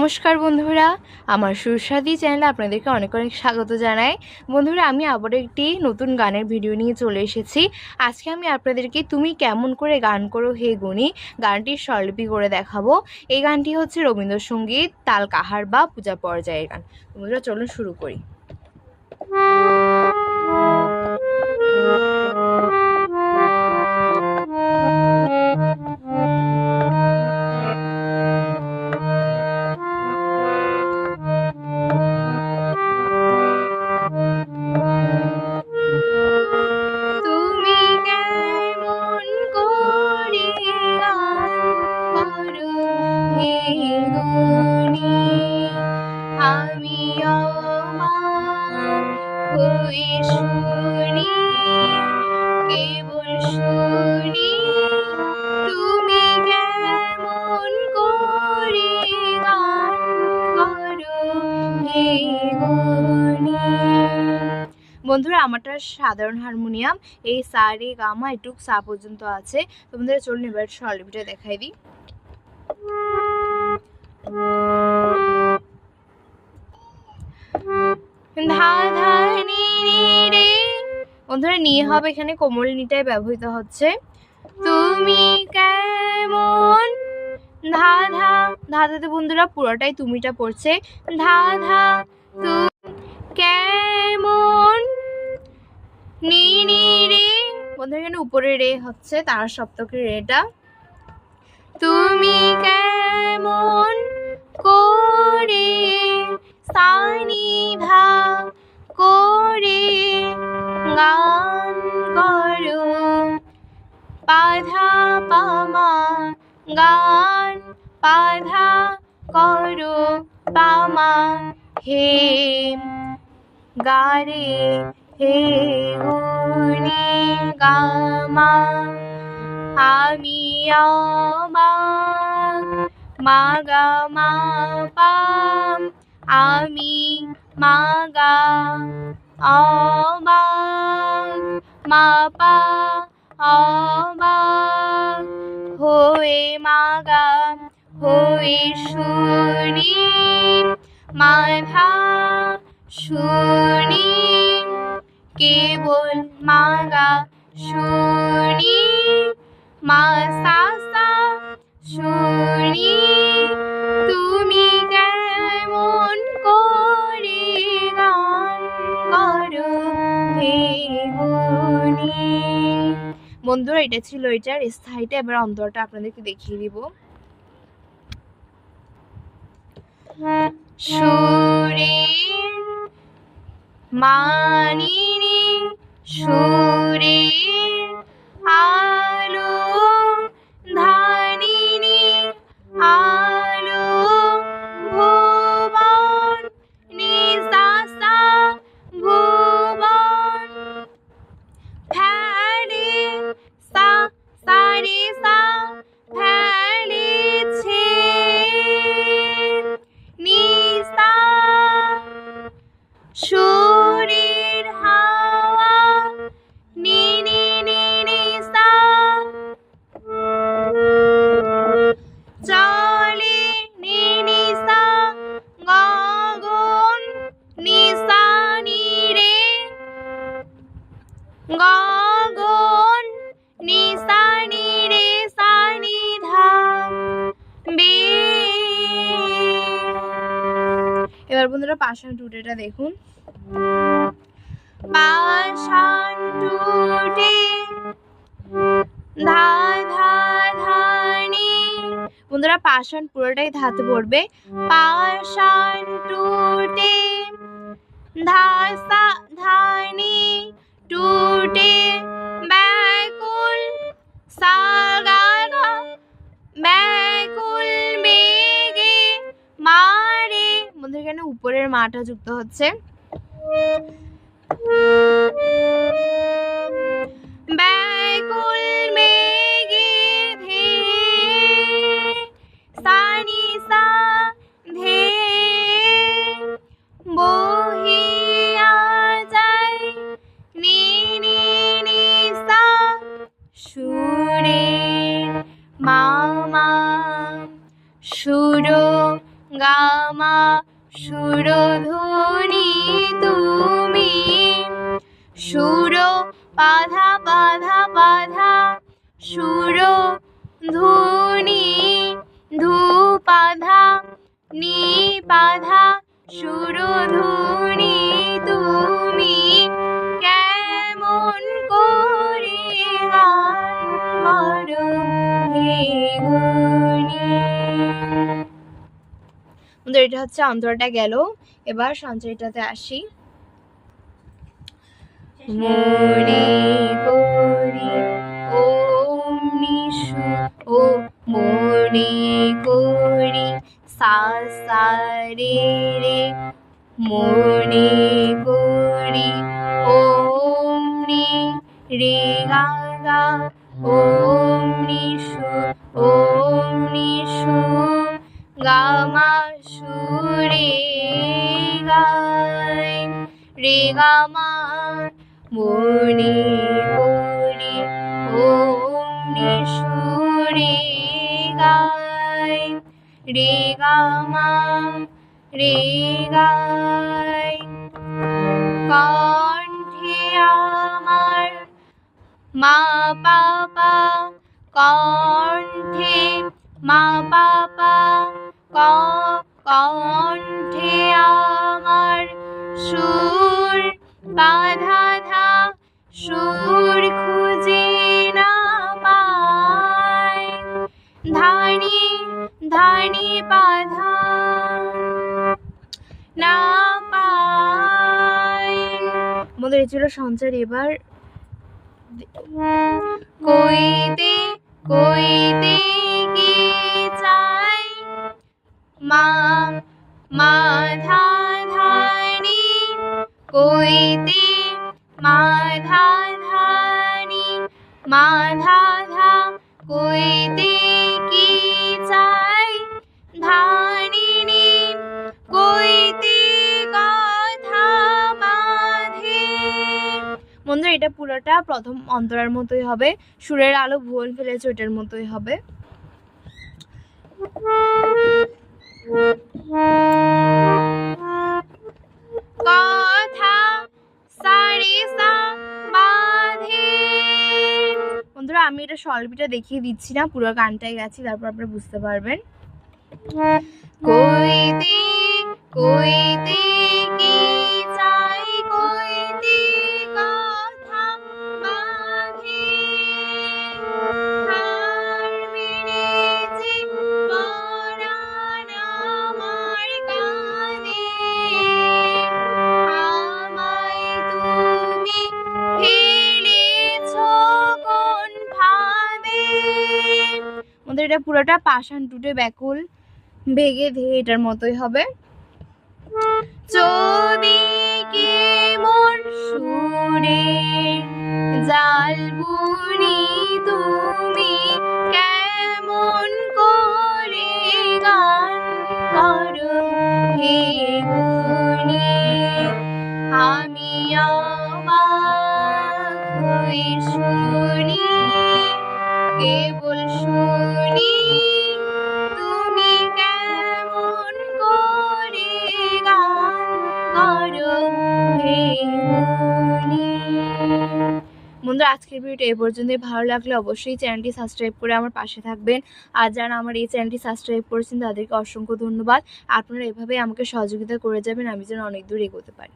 নমস্কার বন্ধুরা, আমার সুস্বাদী চ্যানেলে আপনাদেরকে অনেক অনেক স্বাগত জানাই। বন্ধুরা, আমি আবারও একটি নতুন গানের ভিডিও নিয়ে চলে এসেছি। আজকে আমি আপনাদেরকে তুমি কেমন করে গান করো হে গুণী গানটির স্বরলিপি করে দেখাবো। এই গানটি হচ্ছে রবীন্দ্রসঙ্গীত তাল কাহার বা পূজা পর্যায়ের গান। বন্ধুরা, চলুন শুরু করি। আমি শুনি, কেবল শুনি, তুমি কেমন করে গান করো হে গুণী। বন্ধুরা, আমারটা সাধারণ হারমোনিয়াম, এই সা রে গা মা এটুক সা পর্যন্ত আছে। তো বন্ধুরা, চলুন এবার স্বরলিপিটা দেখাই দিই। ধা ধা নি নি রে, বন্ধুরা নি হবে এখানে কোমল নিটাই ব্যবহৃত হচ্ছে। তুমি কেমন, ধা ধা, ধা ধাতে বন্ধুরা পুরোটাই তুমিটা পড়ছে। ধা ধা তুমি কেমন, নি নি রে, বন্ধুরা এখানে উপরে রে হচ্ছে, তার সপ্তকের রেটা। তুমি কেমন করে সা নি ধা করে গান করো, পাধা পামা গান পাধা করো পামা হে গারে হে গুণী গামা। আমি মা গা মা পাম, আমি মা গা মা পা হয়ে মা গা হয়ে শুনি, মাধা শুনি, কেবল মা গা শুনি, মা সা সা শুনি, তুমি কেমন করে গান করো হে গুণী। বন্ধুরা, এটা ছিল এটার স্থায়ীটা। এবার অন্তরটা আপনাদেরকে দেখিয়ে দিব। সুরে মানিনি সুরে আলো, ধানিনি আলো, ভুবন নিসা ভুবন, ফেলে সা সারে সা ফেলেছে নিসা, সুরের হাওয়া নি নি নি নি সা, চলে নি নি সা গগন নিসা নি রে, গগন নিসা নি রে সা নি ধা বে। এবার বন্ধুরা পাষাণ টুটেটা দেখুন। পাষাণ টুটে ধা ধা ধানি, বন্ধুরা পাষাণ পুরোটাই ধাতে পড়বে। পাষাণ টুটে ধা সা ধানি, টুটে ব্যাকুল সা গা গা, ব্যাকুল বেগে মারে, বন্ধুরা এখানে উপরের মাটা যুক্ত হচ্ছে। ব্যাকুল বেগে ধে সা নি সা ধে, বহিয়া যায় নি নি নি সা, সুরে মা মা সুর গামা সুরধ্বনি তুমি, সুর পাধা পাধা পাধা সুর ধ্বনি, ধু পাধা নি পাধা সুর ধ্বনি তুমি, কেমন করে গান করো হে গুণী। এটা হচ্ছে অন্তরাটা গেল। এবার সঞ্চয়টাতে আসি। মনে করি ওম নিশু, ও মনে করি সা সা রে রে, মনে করি ওম নি রে গা গা, ওম নিশু গামা সুরে গায় রে গামা, মনে করি ওম নিশু রে গায় রে গামা রে গায়। কণ্ঠে আমার মা পাপা, কণ্ঠে মা পাপা, কণ্ঠে আমার সুর বাধা ধা, সুর খুঁজে না পায়, ধানি ধানি বাধা না পায়। আমাদের এই ছিল সঞ্চার। এবার কইতে কইতে কি চাই, মা মাধা ধানি, কইতে মাধা ধানি, মাধা ধা কইতে কি চাই, ধানিনি কইতে কথা বাঁধে। বন্ধুরা এটা পুরোটা প্রথম অন্তরার মতোই হবে, সুরের আলো ভুল ফেলেছে ওটার মতোই হবে। কথা সারে সা বাঁধে। বন্ধুরা আমি এটা স্বরলিপিটা দেখিয়ে দিচ্ছি না, পুরো গানটাই গেছি, তারপর আপনারা বুঝতে পারবেন। কইতে কইতে কি চাই, কইতে কথা বাঁধে, হার মেরেছে পরাণ আমার কাঁধে, আমায় তুমি ফেলেছ কোন ফাঁদে। আমাদের এটা পুরোটা পাষাণ টুটে ব্যাকুল বেগে ধে এটার মতোই হবে। চোদিকে মোর সুরে জাল বুনি তুমি, কেমন করে গান করো হে গুণী। আমি অবাক হয়ে শুনি, কেবল শুনি তুমি কেমন করে গান করো হে গুণী। বন্ধুরা আজকের ভিডিওটা এই পর্যন্তই। ভালো লাগলে অবশ্যই চ্যানেলটি সাবস্ক্রাইব করে আমার পাশে থাকবেন। আর যারা আমার এই চ্যানেলটি সাবস্ক্রাইব করেছেন তাদেরকে অসংখ্য ধন্যবাদ। আপনারা এভাবেই আমাকে সহযোগিতা করে যাবেন, আমি যেন অনেক দূর এগোতে পারি।